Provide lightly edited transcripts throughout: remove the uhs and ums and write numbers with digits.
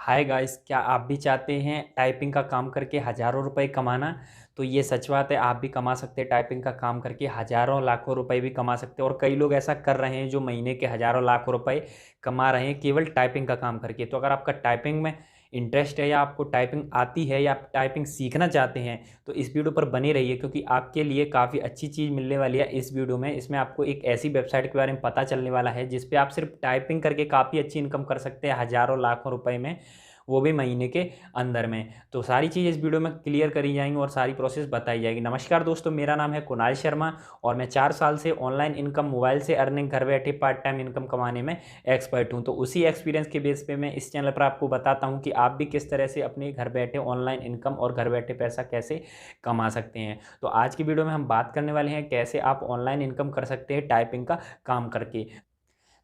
Hi guys, क्या आप भी चाहते हैं टाइपिंग का काम करके हज़ारों रुपए कमाना? तो ये सच बात है, आप भी कमा सकते हैं टाइपिंग का काम करके हज़ारों लाखों रुपए भी कमा सकते हैं। और कई लोग ऐसा कर रहे हैं जो महीने के हज़ारों लाखों रुपए कमा रहे हैं केवल टाइपिंग का काम करके। तो अगर आपका टाइपिंग में इंटरेस्ट है या आपको टाइपिंग आती है या आप टाइपिंग सीखना चाहते हैं तो इस वीडियो पर बने रहिए, क्योंकि आपके लिए काफ़ी अच्छी चीज़ मिलने वाली है इस वीडियो में। इसमें आपको एक ऐसी वेबसाइट के बारे में पता चलने वाला है जिस पे आप सिर्फ टाइपिंग करके काफ़ी अच्छी इनकम कर सकते हैं हज़ारों लाखों रुपए में, वो भी महीने के अंदर में। तो सारी चीज़ इस वीडियो में क्लियर करी जाएंगी और सारी प्रोसेस बताई जाएगी। नमस्कार दोस्तों, मेरा नाम है कुणाल शर्मा और मैं 4 साल से ऑनलाइन इनकम, मोबाइल से अर्निंग, घर बैठे पार्ट टाइम इनकम कमाने में एक्सपर्ट हूं। तो उसी एक्सपीरियंस के बेस पे मैं इस चैनल पर आपको बताता हूं कि आप भी किस तरह से अपने घर बैठे ऑनलाइन इनकम और घर बैठे पैसा कैसे कमा सकते हैं। तो आज की वीडियो में हम बात करने वाले हैं कैसे आप ऑनलाइन इनकम कर सकते हैं टाइपिंग का काम करके।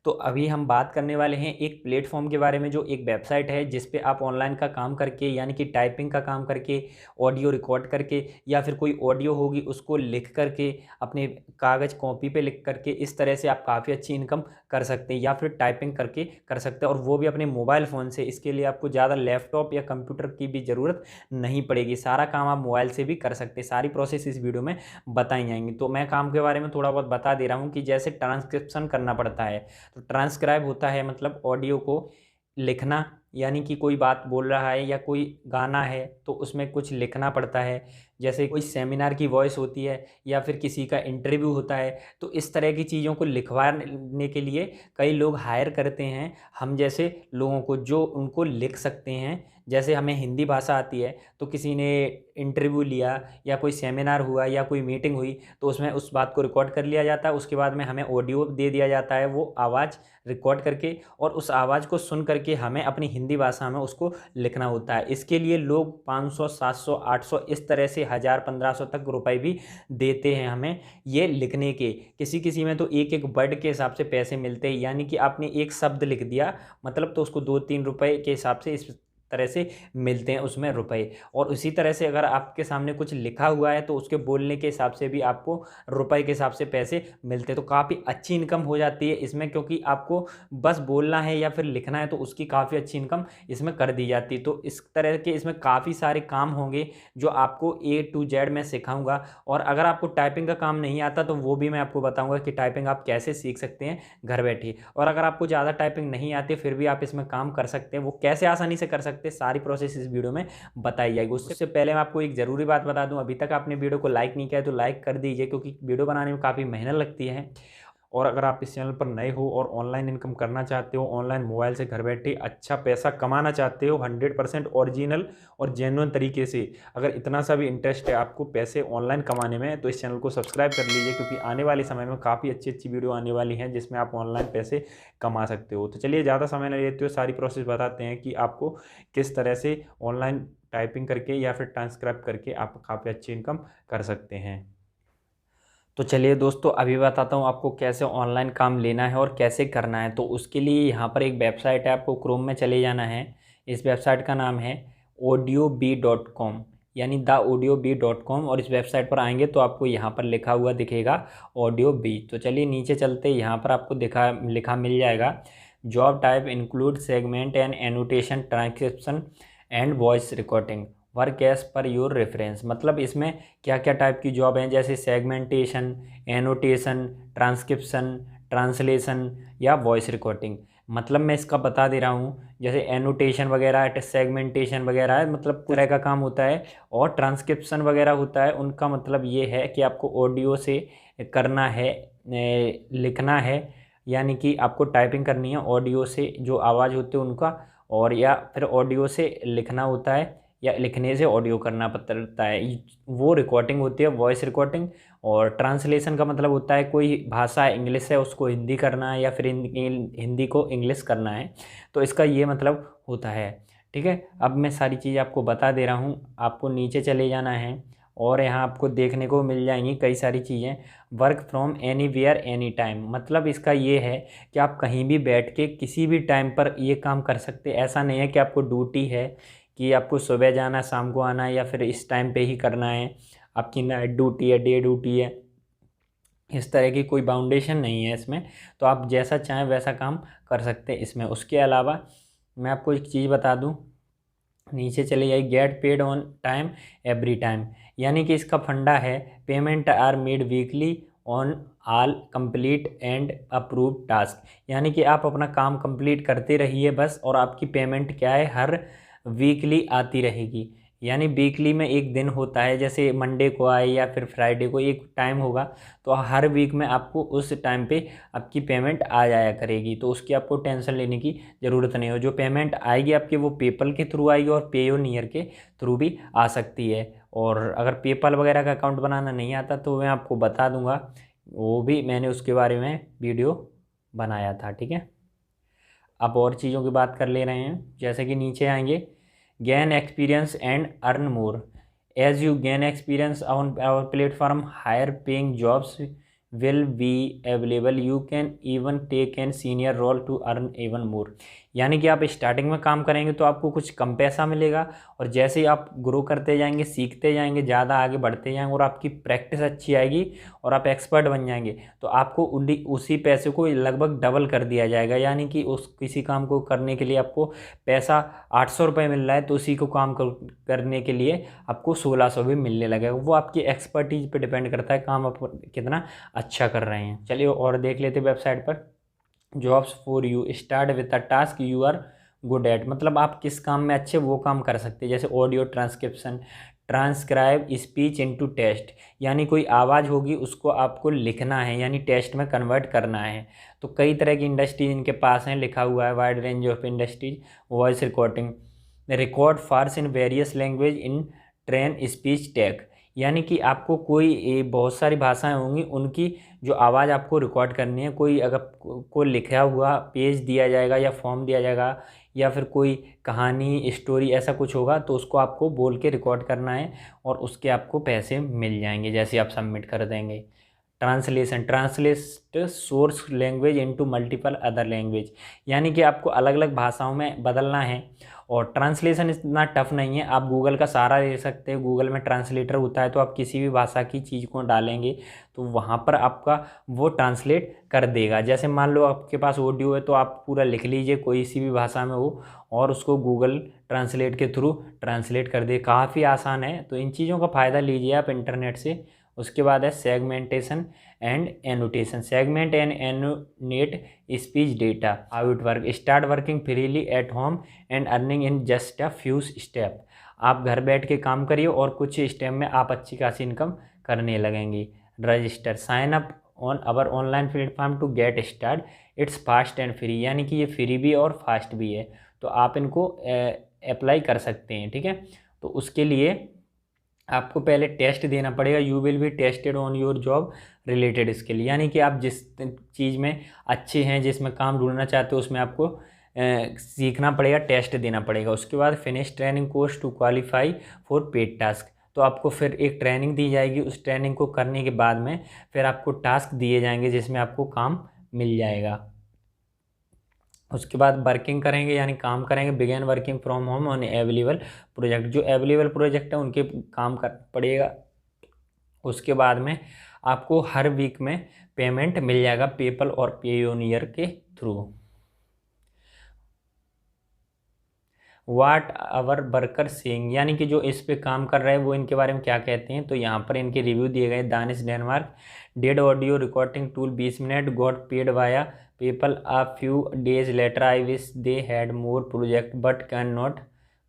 तो अभी हम बात करने वाले हैं एक प्लेटफॉर्म के बारे में, जो एक वेबसाइट है जिस पे आप ऑनलाइन का काम करके, यानी कि टाइपिंग का काम करके, ऑडियो रिकॉर्ड करके या फिर कोई ऑडियो होगी उसको लिख करके, अपने कागज़ कॉपी पे लिख करके, इस तरह से आप काफ़ी अच्छी इनकम कर सकते हैं या फिर टाइपिंग करके कर सकते हैं, और वो भी अपने मोबाइल फ़ोन से। इसके लिए आपको ज़्यादा लैपटॉप या कंप्यूटर की भी ज़रूरत नहीं पड़ेगी, सारा काम आप मोबाइल से भी कर सकते हैं। सारी प्रोसेस इस वीडियो में बताई जाएंगी। तो मैं काम के बारे में थोड़ा बहुत बता दे रहा हूँ कि जैसे ट्रांसक्रिप्शन करना पड़ता है। तो ट्रांसक्राइब होता है मतलब ऑडियो को लिखना, यानी कि कोई बात बोल रहा है या कोई गाना है तो उसमें कुछ लिखना पड़ता है। जैसे कोई सेमिनार की वॉइस होती है या फिर किसी का इंटरव्यू होता है, तो इस तरह की चीज़ों को लिखवाने के लिए कई लोग हायर करते हैं हम जैसे लोगों को, जो उनको लिख सकते हैं। जैसे हमें हिंदी भाषा आती है तो किसी ने इंटरव्यू लिया या कोई सेमिनार हुआ या कोई मीटिंग हुई तो उसमें उस बात को रिकॉर्ड कर लिया जाता है। उसके बाद में हमें ऑडियो दे दिया जाता है, वो आवाज़ रिकॉर्ड करके, और उस आवाज़ को सुन करके हमें अपनी हिंदी भाषा में उसको लिखना होता है। इसके लिए लोग 500, 700, 800 इस तरह से 1000, 1500 तक रुपए भी देते हैं हमें ये लिखने के। किसी किसी में तो एक एक वर्ड के हिसाब से पैसे मिलते हैं, यानी कि आपने एक शब्द लिख दिया मतलब तो उसको 2-3 रुपए के हिसाब से इस तरह से मिलते हैं उसमें रुपए। और उसी तरह से अगर आपके सामने कुछ लिखा हुआ है तो उसके बोलने के हिसाब से भी आपको रुपए के हिसाब से पैसे मिलते हैं। तो काफ़ी अच्छी इनकम हो जाती है इसमें, क्योंकि आपको बस बोलना है या फिर लिखना है तो उसकी काफ़ी अच्छी इनकम इसमें कर दी जाती है। तो इस तरह के इसमें काफ़ी सारे काम होंगे जो आपको A to Z मैं सिखाऊंगा। और अगर आपको टाइपिंग का काम नहीं आता तो वो भी मैं आपको बताऊंगा कि टाइपिंग आप कैसे सीख सकते हैं घर बैठे। और अगर आपको ज़्यादा टाइपिंग नहीं आती फिर भी आप इसमें काम कर सकते हैं, वो कैसे आसानी से कर सकते हैं, सारी प्रोसेस इस वीडियो में बताई जाएगी। उससे पहले मैं आपको एक ज़रूरी बात बता दूं, अभी तक आपने वीडियो को लाइक नहीं किया है तो लाइक कर दीजिए, क्योंकि वीडियो बनाने में काफ़ी मेहनत लगती है। और अगर आप इस चैनल पर नए हो और ऑनलाइन इनकम करना चाहते हो, ऑनलाइन मोबाइल से घर बैठे अच्छा पैसा कमाना चाहते हो 100% ओरिजिनल और जेन्युइन तरीके से, अगर इतना सा भी इंटरेस्ट है आपको पैसे ऑनलाइन कमाने में, तो इस चैनल को सब्सक्राइब कर लीजिए, क्योंकि आने वाले समय में काफ़ी अच्छी अच्छी वीडियो आने वाली हैं जिसमें आप ऑनलाइन पैसे कमा सकते हो। तो चलिए ज़्यादा समय नहीं लेते हुए सारी प्रोसेस बताते हैं कि आपको किस तरह से ऑनलाइन टाइपिंग करके या फिर ट्रांसक्राइब करके आप काफ़ी अच्छी इनकम कर सकते हैं। तो चलिए दोस्तों, अभी बताता हूँ आपको कैसे ऑनलाइन काम लेना है और कैसे करना है। तो उसके लिए यहाँ पर एक वेबसाइट है, आपको क्रोम में चले जाना है। इस वेबसाइट का नाम है audiobee.com, यानी theaudiobee.com। और इस वेबसाइट पर आएंगे तो आपको यहाँ पर लिखा हुआ दिखेगा ऑडियो बी। तो चलिए नीचे चलते, यहाँ पर आपको लिखा मिल जाएगा job type include segment and annotation, transcription and voice recording, work as per your reference. मतलब इसमें क्या क्या टाइप की जॉब हैं, जैसे सेगमेंटेशन, एनोटेशन, ट्रांसक्रिप्शन, ट्रांसलेशन या वॉइस रिकॉर्डिंग। मतलब मैं इसका बता दे रहा हूँ, जैसे एनोटेशन वगैरह, सेगमेंटेशन वगैरह है, मतलब तरह का काम होता है। और ट्रांसक्रिप्शन वगैरह होता है, उनका मतलब ये है कि आपको ऑडियो से करना है, लिखना है, यानी कि आपको टाइपिंग करनी है ऑडियो से, जो आवाज़ होती है उनका, और या फिर ऑडियो से लिखना होता है या लिखने से ऑडियो करना पड़ता है, वो रिकॉर्डिंग होती है वॉइस रिकॉर्डिंग। और ट्रांसलेशन का मतलब होता है कोई भाषा इंग्लिश है उसको हिंदी करना है या फिर हिंदी को इंग्लिश करना है, तो इसका ये मतलब होता है। ठीक है, अब मैं सारी चीज़ आपको बता दे रहा हूँ। आपको नीचे चले जाना है और यहाँ आपको देखने को मिल जाएंगी कई सारी चीज़ें। Work from anywhere any time, मतलब इसका ये है कि आप कहीं भी बैठ के किसी भी टाइम पर ये काम कर सकते हैं। ऐसा नहीं है कि आपको ड्यूटी है कि आपको सुबह जाना है, शाम को आना है या फिर इस टाइम पे ही करना है, आपकी नाइट ड्यूटी है, डे ड्यूटी है, इस तरह की कोई बाउंडेशन नहीं है इसमें। तो आप जैसा चाहें वैसा काम कर सकते हैं इसमें। उसके अलावा मैं आपको एक चीज़ बता दूं, नीचे चले जाइए, get paid on time every time, यानी कि इसका फंडा है payment are made weekly on all complete and approve task, यानी कि आप अपना काम कंप्लीट करते रहिए बस, और आपकी पेमेंट क्या है हर वीकली आती रहेगी। यानी वीकली में एक दिन होता है, जैसे मंडे को आए या फिर फ्राइडे को एक टाइम होगा, तो हर वीक में आपको उस टाइम पे आपकी पेमेंट आ जाया करेगी, तो उसकी आपको टेंशन लेने की ज़रूरत नहीं हो। जो पेमेंट आएगी आपकी वो पेपल के थ्रू आएगी और पेयोनियर के थ्रू भी आ सकती है। और अगर पेपल वगैरह का अकाउंट बनाना नहीं आता तो मैं आपको बता दूंगा, वो भी मैंने उसके बारे में वीडियो बनाया था, ठीक है। अब और चीज़ों की बात कर ले रहे हैं, जैसे कि नीचे आएंगे, gain experience and earn more, as you gain experience on our platform higher paying jobs will be available, you can even take an senior role to earn even more, यानी कि आप स्टार्टिंग में काम करेंगे तो आपको कुछ कम पैसा मिलेगा, और जैसे ही आप ग्रो करते जाएंगे, सीखते जाएंगे, ज़्यादा आगे बढ़ते जाएंगे और आपकी प्रैक्टिस अच्छी आएगी और आप एक्सपर्ट बन जाएंगे, तो आपको उसी पैसे को लगभग डबल कर दिया जाएगा। यानी कि उस किसी काम को करने के लिए आपको पैसा 800 रुपये मिल रहा है, तो उसी को काम करने के लिए आपको 1600 भी मिलने लगेगा। वो आपकी एक्सपर्टीज पे डिपेंड करता है, काम आप कितना अच्छा कर रहे हैं। चलिए और देख लेते वेबसाइट पर, jobs for you, start with a task you are good at, मतलब आप किस काम में अच्छे वो काम कर सकते हैं, जैसे audio transcription, transcribe speech into test, यानी कोई आवाज़ होगी उसको आपको लिखना है, यानी टेस्ट में कन्वर्ट करना है। तो कई तरह की इंडस्ट्रीज इनके पास हैं, लिखा हुआ है wide range of industries. Voice recording, record phrase in various language in train speech tag, यानी कि आपको कोई बहुत सारी भाषाएं होंगी, उनकी जो आवाज़ आपको रिकॉर्ड करनी है, कोई अगर को लिखा हुआ पेज दिया जाएगा या फॉर्म दिया जाएगा या फिर कोई कहानी स्टोरी ऐसा कुछ होगा, तो उसको आपको बोल के रिकॉर्ड करना है और उसके आपको पैसे मिल जाएंगे जैसे आप सबमिट कर देंगे। Translation, translate source language into multiple other language, यानी कि आपको अलग अलग भाषाओं में बदलना है। और ट्रांसलेशन इतना टफ नहीं है, आप गूगल का सहारा ले सकते हैं, गूगल में ट्रांसलेटर होता है, तो आप किसी भी भाषा की चीज़ को डालेंगे तो वहाँ पर आपका वो ट्रांसलेट कर देगा। जैसे मान लो आपके पास ऑडियो है, तो आप पूरा लिख लीजिए कोई सी भी भाषा में हो और उसको गूगल ट्रांसलेट के थ्रू ट्रांसलेट कर दे, काफ़ी आसान है। तो इन चीज़ों का फ़ायदा लीजिए आप इंटरनेट से। उसके बाद है segmentation and annotation, segment and annotate speech data, how it work, start working freely at home and earning in just a few step, आप घर बैठ के काम करिए और कुछ स्टेप में आप अच्छी खासी इनकम करने लगेंगी। Register, sign up on our online platform to get start, it's fast and free, यानी कि ये फ्री भी है और फास्ट भी है, तो आप इनको अप्लाई कर सकते हैं, ठीक है। तो उसके लिए आपको पहले टेस्ट देना पड़ेगा, you will be tested on your job related skill, यानी कि आप जिस चीज़ में अच्छे हैं, जिसमें काम ढूंढना चाहते हो, उसमें आपको सीखना पड़ेगा, टेस्ट देना पड़ेगा। उसके बाद finish training course to qualify for paid task, तो आपको फिर एक ट्रेनिंग दी जाएगी, उस ट्रेनिंग को करने के बाद में फिर आपको टास्क दिए जाएंगे जिसमें आपको काम मिल जाएगा। उसके बाद वर्किंग करेंगे यानी काम करेंगे, begin working from home on available project, जो अवेलेबल प्रोजेक्ट है उनके काम कर पड़ेगा। उसके बाद में आपको हर वीक में पेमेंट मिल जाएगा पेपल और पेयोनियर के थ्रू। वाट आवर वर्कर सेइंग, यानी कि जो इस पे काम कर रहे हैं वो इनके बारे में क्या कहते हैं, तो यहाँ पर इनके रिव्यू दिए गए। Danish Denmark, dead audio recording tool 20 minute, got paid via PayPal a few days later, I wish they had more project but can not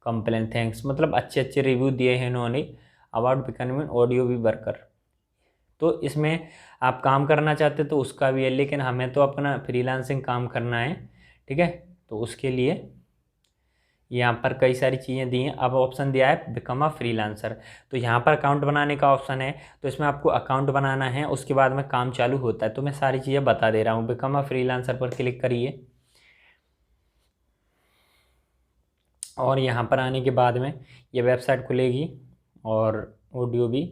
complain, thanks, मतलब अच्छे अच्छे रिव्यू दिए हैं इन्होंने about becoming audio we worker. तो इसमें आप काम करना चाहते तो उसका भी है, लेकिन हमें तो अपना फ्रीलांसिंग काम करना है, ठीक है। तो उसके लिए यहाँ पर कई सारी चीज़ें दी हैं। अब ऑप्शन दिया है बिकम अ फ्रीलांसर, तो यहाँ पर अकाउंट बनाने का ऑप्शन है, तो इसमें आपको अकाउंट बनाना है, उसके बाद में काम चालू होता है। तो मैं सारी चीज़ें बता दे रहा हूँ। बिकम अ फ्रीलांसर पर क्लिक करिए और यहाँ पर आने के बाद में ये वेबसाइट खुलेगी और ऑडियो भी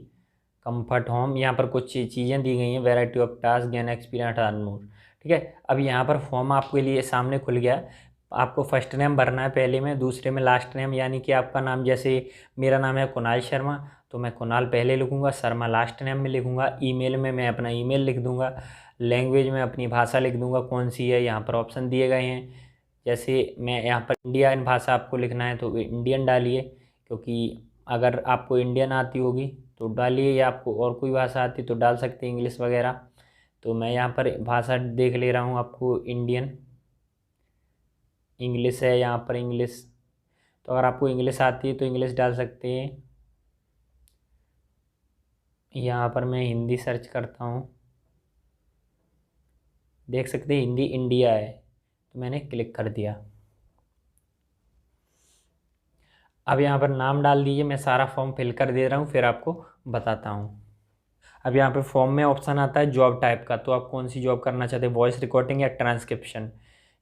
कंफर्ट होम, यहाँ पर कुछ चीज़ें दी गई हैं, variety of task, gain experience, earn more, ठीक है। अब यहाँ पर फॉर्म आपके लिए सामने खुल गया। आपको फर्स्ट नेम भरना है पहले में, दूसरे में लास्ट नेम, यानी कि आपका नाम, जैसे मेरा नाम है कुणाल शर्मा, तो मैं कुणाल पहले लिखूँगा, शर्मा लास्ट नेम में लिखूँगा। ईमेल में मैं अपना ईमेल लिख दूँगा, लैंग्वेज में अपनी भाषा लिख दूँगा कौन सी है, यहाँ पर ऑप्शन दिए गए हैं। जैसे मैं यहाँ पर इंडियन भाषा आपको लिखना है तो इंडियन डालिए, क्योंकि अगर आपको इंडियन आती होगी तो डालिए, या आपको और कोई भाषा आती तो डाल सकते हैं, इंग्लिश वगैरह। तो मैं यहाँ पर भाषा देख ले रहा हूँ, आपको इंडियन, इंग्लिश है यहाँ पर, इंग्लिश। तो अगर आपको इंग्लिश आती है तो इंग्लिश डाल सकते हैं। यहाँ पर मैं हिंदी सर्च करता हूँ, देख सकते हैं हिंदी इंडिया है, तो मैंने क्लिक कर दिया। अब यहाँ पर नाम डाल दीजिए, मैं सारा फॉर्म फिल कर दे रहा हूँ, फिर आपको बताता हूँ। अब यहाँ पे फॉर्म में ऑप्शन आता है जॉब टाइप का, तो आप कौन सी जॉब करना चाहते हैं, वॉइस रिकॉर्डिंग या ट्रांसक्रिप्शन,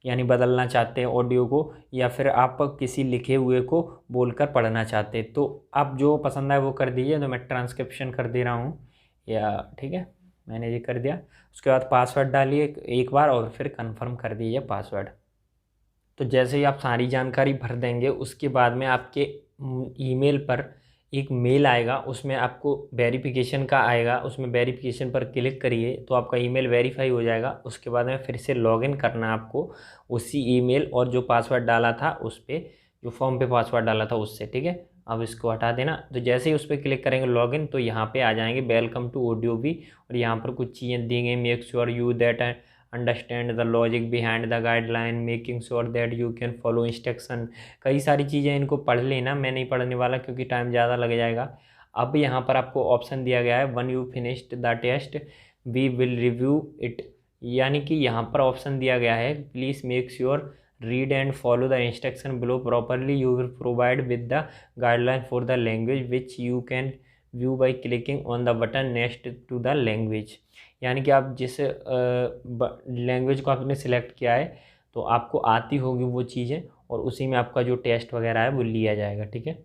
यानी बदलना चाहते हैं ऑडियो को, या फिर आप किसी लिखे हुए को बोलकर पढ़ना चाहते हैं। तो आप जो पसंद आए वो कर दीजिए, तो मैं ट्रांसक्रिप्शन कर दे रहा हूँ, या ठीक है मैंने ये कर दिया। उसके बाद पासवर्ड डालिए एक बार और फिर कंफर्म कर दीजिए पासवर्ड। तो जैसे ही आप सारी जानकारी भर देंगे उसके बाद में आपके ईमेल पर एक मेल आएगा, उसमें आपको वेरिफिकेशन का आएगा, उसमें वेरिफिकेशन पर क्लिक करिए तो आपका ईमेल वेरीफाई हो जाएगा। उसके बाद में फिर से लॉगिन करना है आपको उसी ईमेल और जो पासवर्ड डाला था उस पर, जो फॉर्म पे पासवर्ड डाला था उससे, ठीक है। अब इसको हटा देना। तो जैसे ही उस पर क्लिक करेंगे लॉगिन, तो यहाँ पे आ जाएंगे वेलकम टू ऑडियोबी, और यहाँ पर कुछ चीज़ें दी गई, make sure you that understand the logic behind the guideline, making sure that you can follow instruction. कई सारी चीज़ें, इनको पढ़ लेना, मैं नहीं पढ़ने वाला क्योंकि टाइम ज़्यादा लग जाएगा। अब यहाँ पर आपको ऑप्शन दिया गया है one you finished the test we will review it, यानी कि यहाँ पर ऑप्शन दिया गया है please make sure read and follow the instruction below properly, you will provide with the guideline for the language which you can view by clicking on the button next to the language. यानी कि आप जिस language को आपने select किया है तो आपको आती होगी वो चीज़ें, और उसी में आपका जो टेस्ट वगैरह है वो लिया जाएगा, ठीक है।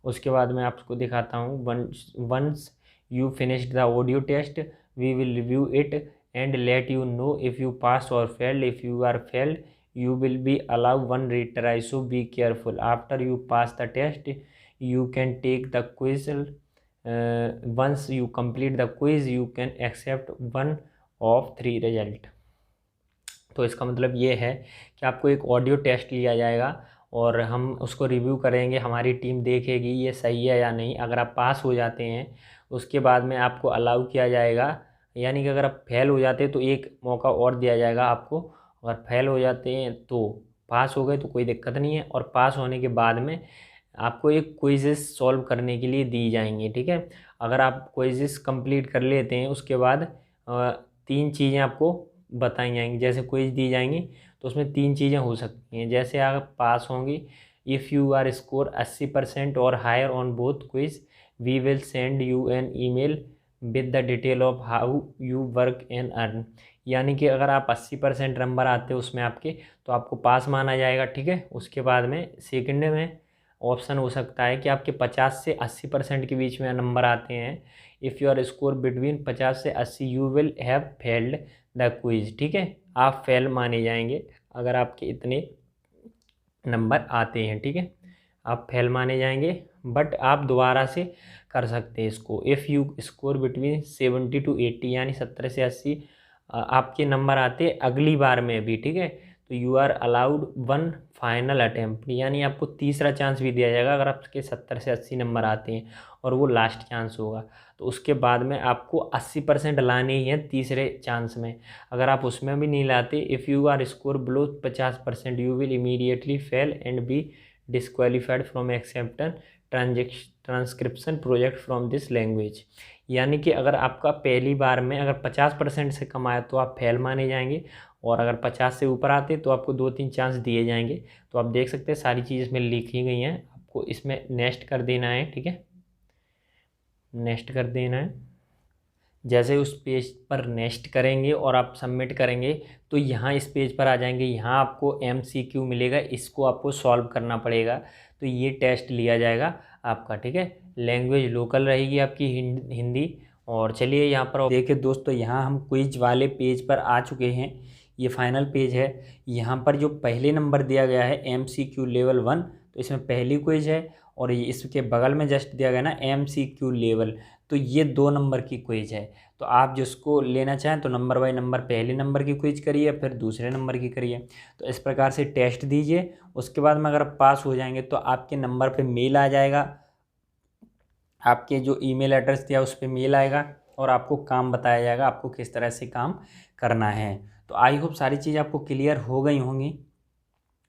उसके बाद मैं आपको दिखाता हूँ once you finished the audio test we will review it and let you know if you pass और failed. If you are failed you will be allowed one retry, so be careful. After you pass the test you can take the quiz. Once you complete the quiz you can accept one of 3 result। तो इसका मतलब ये है कि आपको एक audio test लिया जाएगा और हम उसको रिव्यू करेंगे, हमारी टीम देखेगी ये सही है या नहीं। अगर आप पास हो जाते हैं उसके बाद में आपको अलाउ किया जाएगा, यानी कि अगर आप फेल हो जाते हैं तो एक मौका और दिया जाएगा आपको। अगर फेल हो जाते हैं तो पास हो गए तो कोई दिक्कत नहीं है, और पास होने के बाद में आपको एक क्विज़ेस सॉल्व करने के लिए दी जाएंगी, ठीक है। अगर आप क्विज़ेस कंप्लीट कर लेते हैं उसके बाद 3 चीज़ें आपको बताई जाएंगी, जैसे क्विज दी जाएंगी तो उसमें 3 चीज़ें हो सकती हैं। जैसे आप पास होंगी, if you are score 80% or higher on both quiz we will send you an email with the detail of how you work and earn. यानी कि अगर आप 80% नंबर आते हैं उसमें आपके, तो आपको पास माना जाएगा, ठीक है। उसके बाद में सेकंड में ऑप्शन हो सकता है कि आपके 50 से 80% के बीच में नंबर आते हैं, if you are score between 50 से 80 you will have failed the quiz, ठीक है। आप फेल माने जाएंगे अगर आपके इतने नंबर आते हैं, ठीक है, आप फेल माने जाएंगे। बट आप दोबारा से कर सकते हैं इसको। If you score between 70 to 80, यानी 70 से 80 आपके नंबर आते अगली बार में भी, ठीक है, तो you are allowed one final attempt, यानी आपको तीसरा चांस भी दिया जाएगा अगर आपके 70 से 80 नंबर आते हैं, और वो लास्ट चांस होगा। तो उसके बाद में आपको 80% लाने ही हैं तीसरे चांस में। अगर आप उसमें भी नहीं लाते, if you are score below 50% you will immediately fail and be disqualified from acceptance transcription project from this language. यानी कि अगर आपका पहली बार में अगर 50% से कम आया तो आप फेल माने जाएंगे, और अगर 50 से ऊपर आते तो आपको 2-3 चांस दिए जाएंगे। तो आप देख सकते हैं सारी चीज़ इसमें लिखी गई हैं, आपको इसमें नेक्स्ट कर देना है, ठीक है, नेक्स्ट कर देना है। जैसे उस पेज पर नेक्स्ट करेंगे और आप सबमिट करेंगे तो यहाँ इस पेज पर आ जाएंगे, यहाँ आपको MCQ मिलेगा, इसको आपको सॉल्व करना पड़ेगा। तो ये टेस्ट लिया जाएगा आपका, ठीक है। लैंग्वेज लोकल रहेगी आपकी हिंदी। और चलिए यहाँ पर देखिए दोस्तों, यहाँ हम क्विज वाले पेज पर आ चुके हैं, ये फाइनल पेज है। यहाँ पर जो पहले नंबर दिया गया है MCQ लेवल 1, तो इसमें पहली क्विज है, और ये इसके बगल में जस्ट दिया गया ना MCQ लेवल, तो ये 2 नंबर की क्विज है। तो आप जिसको लेना चाहें तो नंबर बाय नंबर पहले नंबर की क्विज करिए, फिर दूसरे नंबर की करिए। तो इस प्रकार से टेस्ट दीजिए। उसके बाद में अगर पास हो जाएंगे तो आपके नंबर पे मेल आ जाएगा, आपके जो ईमेल एड्रेस दिया उस पर मेल आएगा और आपको काम बताया जाएगा आपको किस तरह से काम करना है। तो आई होप सारी चीज़ आपको क्लियर हो गई होंगी,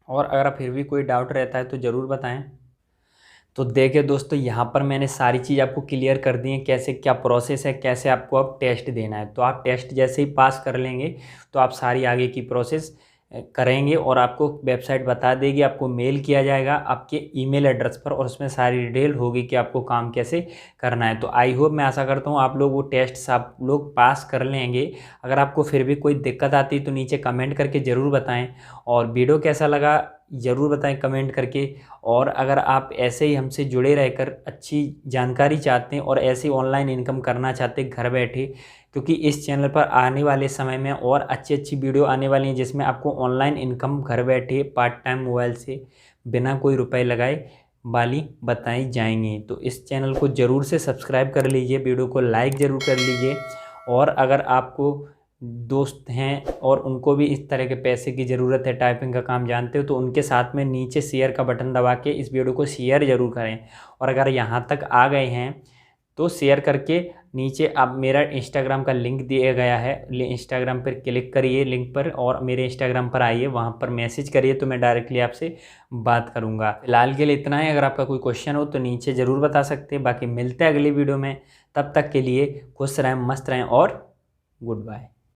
और अगर फिर भी कोई डाउट रहता है तो ज़रूर बताएं। तो देखिए दोस्तों, यहाँ पर मैंने सारी चीज़ आपको क्लियर कर दी है, कैसे क्या प्रोसेस है, कैसे आपको अब टेस्ट देना है। तो आप टेस्ट जैसे ही पास कर लेंगे तो आप सारी आगे की प्रोसेस करेंगे और आपको वेबसाइट बता देगी, आपको मेल किया जाएगा आपके ईमेल एड्रेस पर, और उसमें सारी डिटेल होगी कि आपको काम कैसे करना है। तो आई होप, मैं आशा करता हूँ आप लोग वो टेस्ट आप लोग पास कर लेंगे। अगर आपको फिर भी कोई दिक्कत आती है तो नीचे कमेंट करके ज़रूर बताएं, और वीडियो कैसा लगा ज़रूर बताएं कमेंट करके। और अगर आप ऐसे ही हमसे जुड़े रहकर अच्छी जानकारी चाहते हैं और ऐसे ऑनलाइन इनकम करना चाहते हैं घर बैठे, क्योंकि इस चैनल पर आने वाले समय में और अच्छी अच्छी वीडियो आने वाली हैं जिसमें आपको ऑनलाइन इनकम घर बैठे पार्ट टाइम मोबाइल से बिना कोई रुपए लगाए वाली बताई जाएंगी। तो इस चैनल को ज़रूर से सब्सक्राइब कर लीजिए, वीडियो को लाइक ज़रूर कर लीजिए। और अगर आपको दोस्त हैं और उनको भी इस तरह के पैसे की ज़रूरत है, टाइपिंग का काम जानते हो, तो उनके साथ में नीचे शेयर का बटन दबा के इस वीडियो को शेयर ज़रूर करें। और अगर यहाँ तक आ गए हैं तो शेयर करके नीचे आप मेरा इंस्टाग्राम का लिंक दिया गया है, इंस्टाग्राम पर क्लिक करिए लिंक पर और मेरे इंस्टाग्राम पर आइए, वहाँ पर मैसेज करिए तो मैं डायरेक्टली आपसे बात करूँगा। फिलहाल के लिए इतना है, अगर आपका कोई क्वेश्चन हो तो नीचे ज़रूर बता सकते हैं। बाकी मिलते हैं अगली वीडियो में, तब तक के लिए खुश रहें, मस्त रहें और गुड बाय।